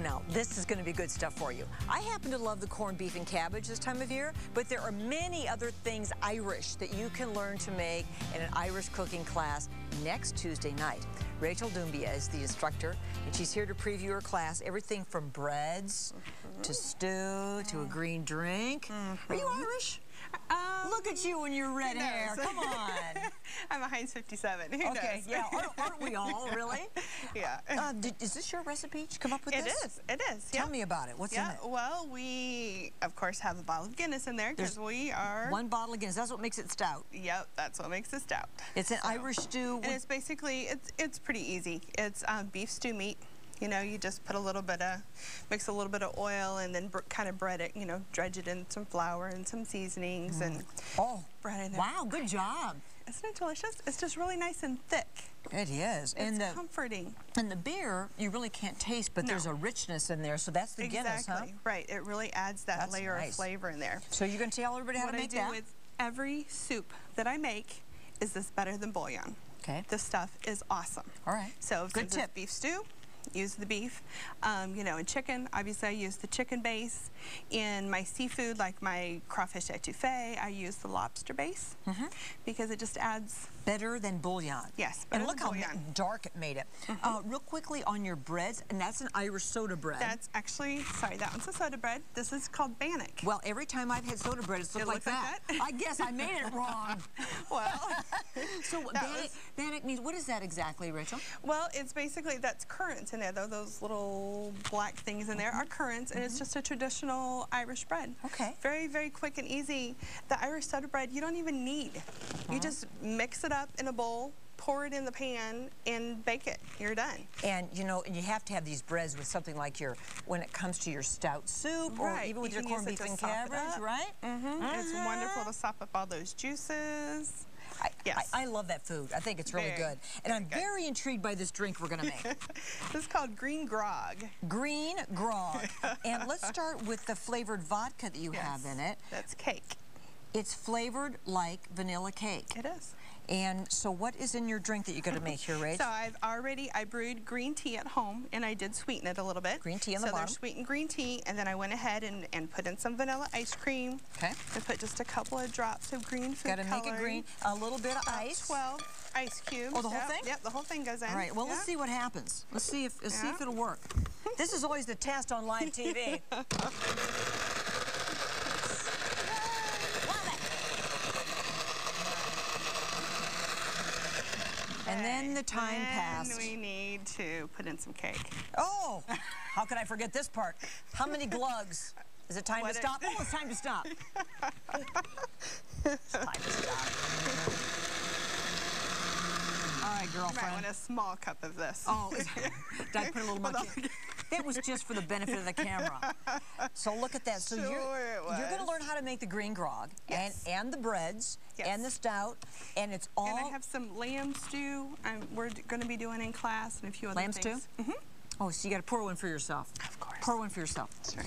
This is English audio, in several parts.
now. This is going to be good stuff for you. I happen to love the corned beef and cabbage this time of year, but there are many other things Irish that you can learn to make in an Irish cooking class next Tuesday night. Rachel Doumbia is the instructor, and she's here to preview her class. Everything from breads to stew to a green drink. Are you Irish? Look at you and your red hair. Come on. I'm a Heinz 57. Who knows? Okay, yeah. Aren't we all, really? Yeah. Is this your recipe? Did you come up with this? It is. It is. Tell me about it. What's in it? Well, we, of course, have a bottle of Guinness in there because we are... One bottle of Guinness. That's what makes it stout. Yep, that's what makes it stout. It's an Irish stew. And it's basically, it's pretty easy. It's beef stew meat. You know, you just put a little bit of, mix a little bit of oil and then kind of bread it, you know, dredge it in some flour and some seasonings and bread in there. Wow, good job. Isn't it delicious? It's just really nice and thick. It is. It's comforting. And the beer, you really can't taste, but there's a richness in there, so that's the Guinness, huh? Right. It really adds that layer of flavor in there. So you're going to tell everybody how to make that? What I do with every soup that I make is this better than bouillon. Okay. This stuff is awesome. All right. So good tip. Beef stew. Use the beef. You know, in chicken, obviously I use the chicken base. In my seafood, like my crawfish etouffee, I use the lobster base because it just adds... Better than bouillon. Yes, and look how dark it made it. Real quickly on your breads, and that's an Irish soda bread. That's actually, sorry, that one's a soda bread. This is called bannock. Well, every time I've had soda bread, it's looked like that. I guess I made it wrong. Well, so bannock means, what is that exactly, Rachel? Well, it's basically, that's currants in there, though. Those little black things in there are currants, and it's just a traditional Irish bread. Okay. Very, very quick and easy. The Irish soda bread, you don't even need. You just mix it up in a bowl, pour it in the pan, and bake it. You're done. And you know, you have to have these breads with something like your, when it comes to your stout soup, or even with your corned beef and cabbage, right? It's wonderful to sop up all those juices. I love that food. I think it's really good. And I'm very intrigued by this drink we're going to make. This is called green grog. Green grog. And let's start with the flavored vodka that you have in it. That's cake. It's flavored like vanilla cake. It is. And so what is in your drink that you're going to make here, Rach? So I brewed green tea at home, and I did sweeten it a little bit. Green tea on the bottom. So there's sweetened green tea, and then I went ahead and put in some vanilla ice cream. Okay. And put just a couple of drops of green food coloring. Got to make it green. A little bit of ice. 12 ice cubes. Oh, the whole thing? Yep, the whole thing goes in. All right, well, let's see what happens. Let's see if it'll work. This is always the test on live TV. And then the time passed. And we need to put in some cake. Oh, how could I forget this part? How many glugs? Is it time to stop? Oh, it's time to stop. It's time to stop. All right, girlfriend. You might want a small cup of this. Oh, did I put a little much in? It was just for the benefit of the camera. So look at that. So you're going to learn how to make the green grog and the breads and the stout, and it's all... And I have some lamb stew we're going to be doing in class, and a few other things. Lamb stew? Oh, so you got to pour one for yourself. Of course. Pour one for yourself. Sure.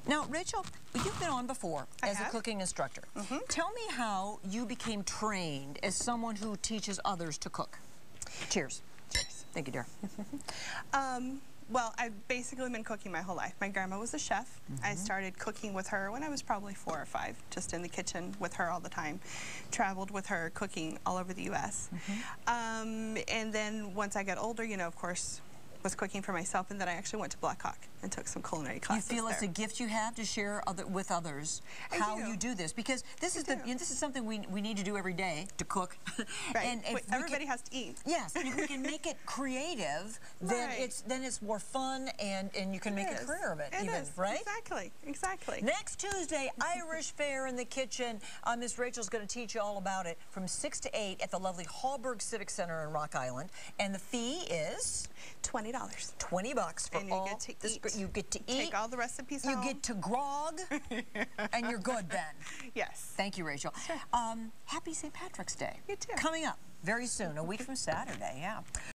Now, Rachel, you've been on before as a cooking instructor. Tell me how you became trained as someone who teaches others to cook. Cheers. Cheers. Thank you, dear. Well, I've basically been cooking my whole life. My grandma was a chef. I started cooking with her when I was probably 4 or 5, just in the kitchen with her all the time. Traveled with her, cooking all over the U.S. And then once I got older, you know, of course, was cooking for myself, and then I actually went to Blackhawk and took some culinary classes. You feel it's a gift you have to share with others how you do this, because this is this is something we need to do every day, to cook. Right. And if everybody has to eat. Yes, and if we can make it creative, then it's more fun, and you can make a career of it, right? Exactly, exactly. Next Tuesday, Irish Fair in the kitchen. Miss Rachel's going to teach you all about it from 6 to 8 at the lovely Hallberg Civic Center in Rock Island, and the fee is $20. $20 for all. You get to eat. Take all the recipes home. You get to grog, and you're good then. Yes. Thank you, Rachel. Sure. Happy St. Patrick's Day. You too. Coming up very soon, a week from Saturday,